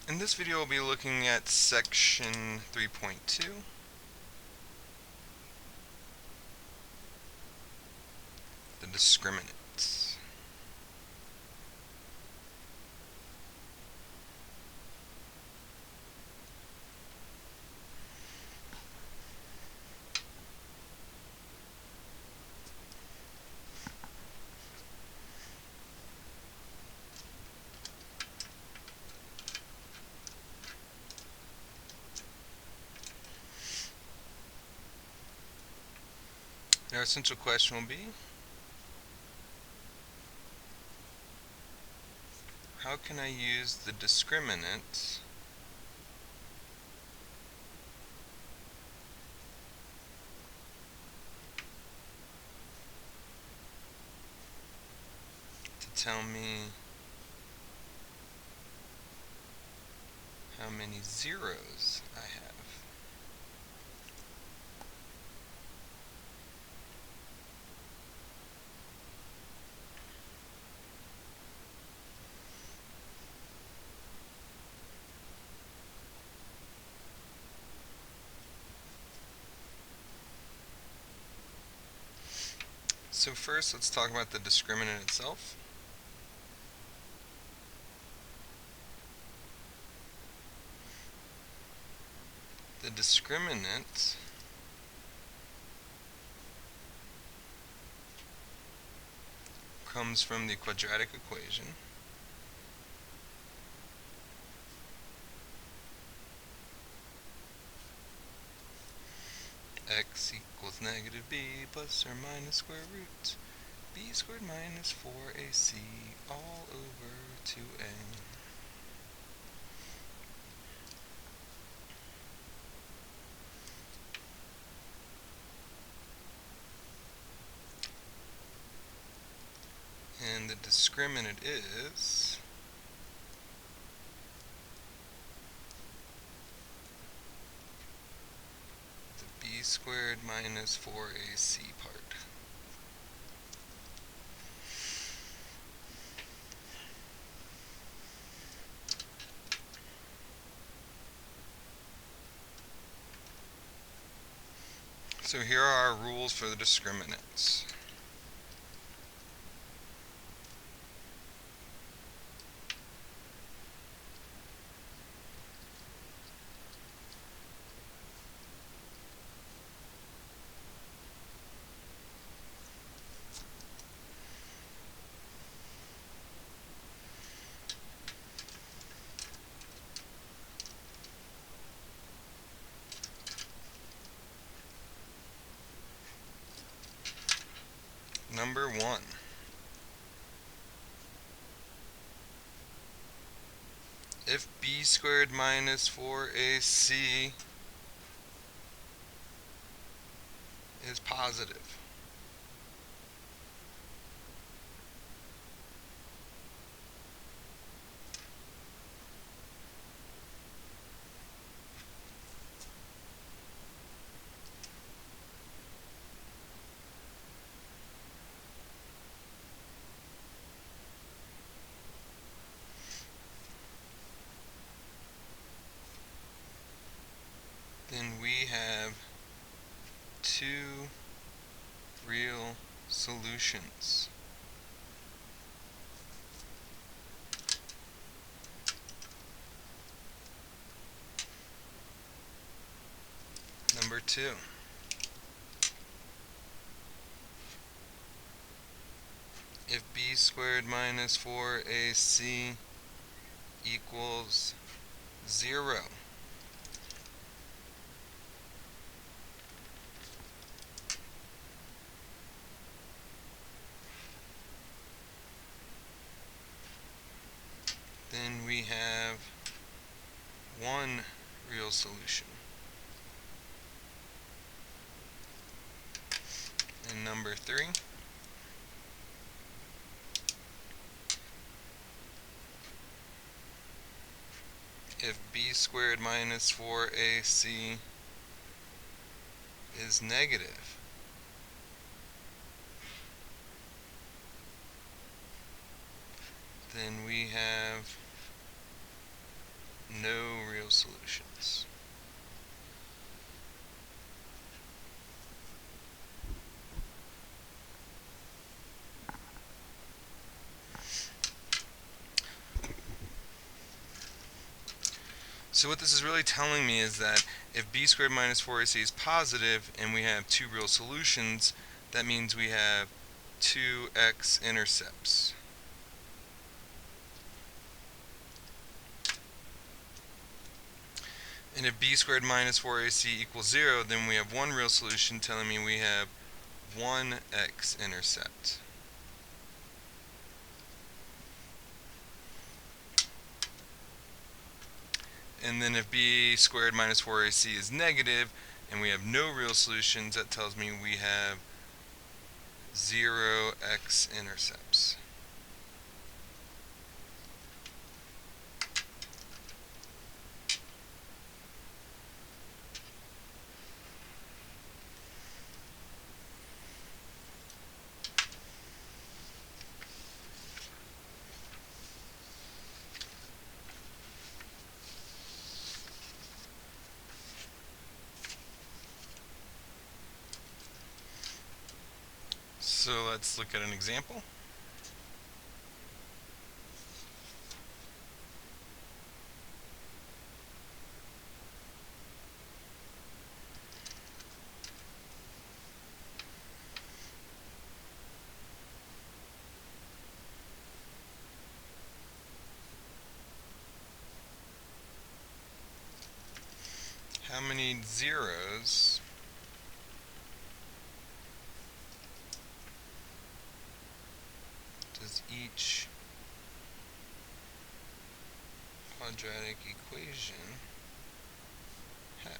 In this video, we'll be looking at section 3.2, the discriminants. Our essential question will be, how can I use the discriminant to tell me how many zeros I have? So first, let's talk about the discriminant itself. The discriminant comes from the quadratic equation x equals negative b plus or minus square root b squared minus 4ac all over 2a. And the discriminant is the b squared minus 4ac part. So here are our rules for the discriminants. Number 1. If b squared minus 4ac is positive, then we have two real solutions. Number 2. If b squared minus 4ac equals 0, then we have one real solution. And number 3, if b squared minus 4ac is negative, then we have So what this is really telling me is that if b squared minus 4ac is positive and we have two real solutions, that means we have two x-intercepts. And if b squared minus 4ac equals 0, then we have one real solution telling me we have one x-intercept. And then if b squared minus 4ac is negative and we have no real solutions, that tells me we have 0 x-intercepts. So let's look at an example. How many zeros does each quadratic equation have?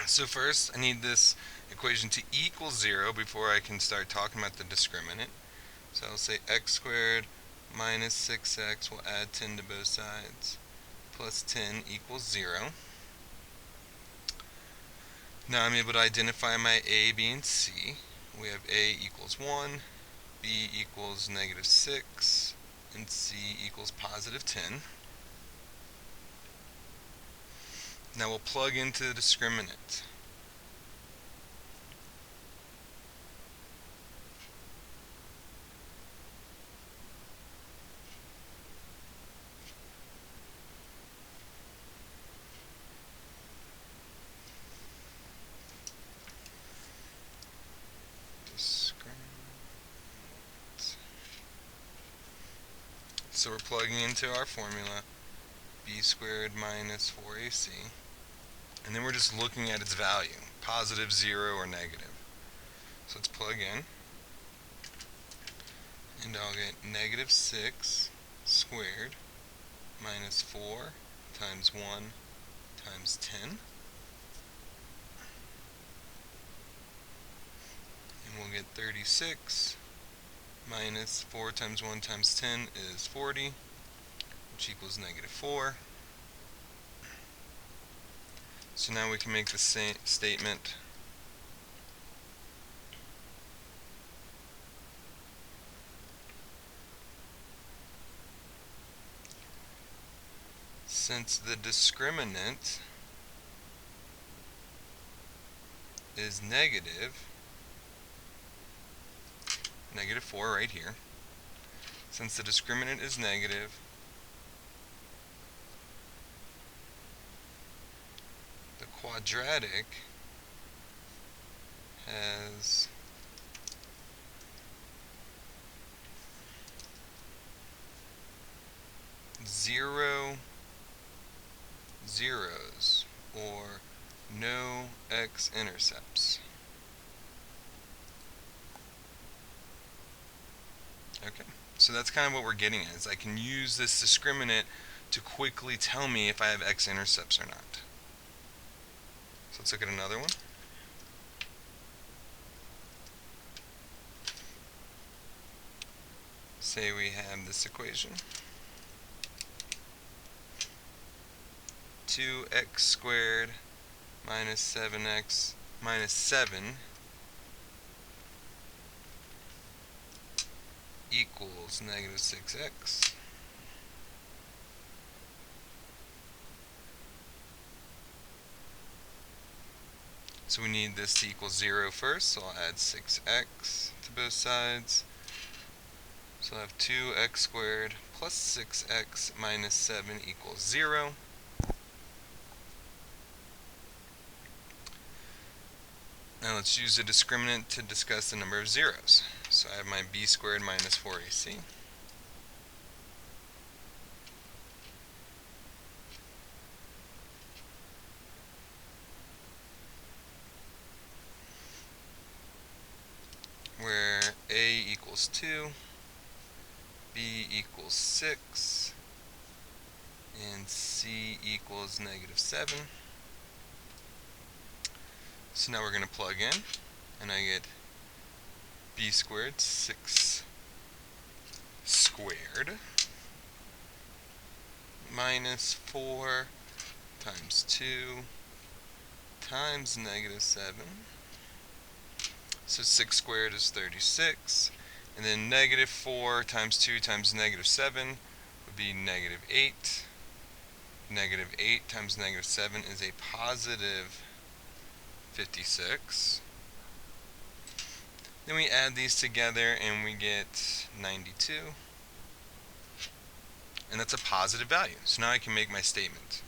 So first, I need this equation to equal 0 before I can start talking about the discriminant. So I'll say x squared minus 6x, we'll add 10 to both sides, plus 10 equals 0. Now I'm able to identify my a, b, and c. We have a equals 1, b equals negative 6, and c equals positive 10. Now we'll plug into the discriminant. So we're plugging into our formula, b squared minus 4ac, and then we're just looking at its value, positive, 0, or negative. So let's plug in, and I'll get negative 6 squared minus 4 times 1 times 10. And we'll get 36 minus 4 times 1 times 10 is 40, which equals negative 4. So now we can make the same statement. Since the discriminant is negative 4 right here, since the discriminant is negative, the quadratic has zero zeros, or no x-intercepts. Okay, so that's kind of what we're getting at, is I can use this discriminant to quickly tell me if I have x-intercepts or not. So let's look at another one. Say we have this equation, 2x squared minus 7x minus 7 equals negative 6x. So we need this to equal 0 first, so I'll add 6x to both sides. So I'll have 2x squared plus 6x minus 7 equals 0. Now let's use the discriminant to discuss the number of zeros. So I have my b squared minus 4ac. Where a equals 2, b equals 6, and c equals negative 7. So now we're going to plug in, and I get b squared, 6 squared, minus 4 times 2 times negative 7. So 6 squared is 36. And then negative 4 times 2 times negative 7 would be negative 8. Negative 8 times negative 7 is a positive 56. Then we add these together and we get 92. And that's a positive value. So now I can make my statement.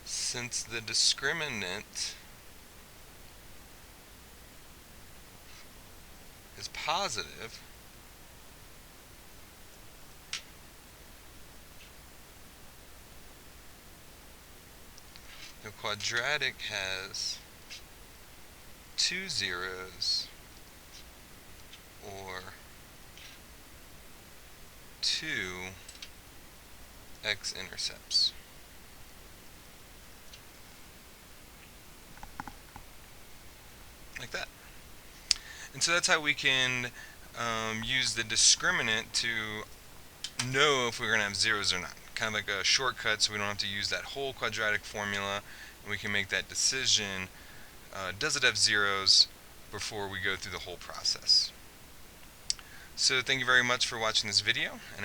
Since the discriminant is positive, the quadratic has 2 zeros or 2 x-intercepts. Like that. And so that's how we can use the discriminant to know if we're going to have zeros or not. Kind of like a shortcut, so we don't have to use that whole quadratic formula, and we can make that decision, does it have zeros, before we go through the whole process. So thank you very much for watching this video, and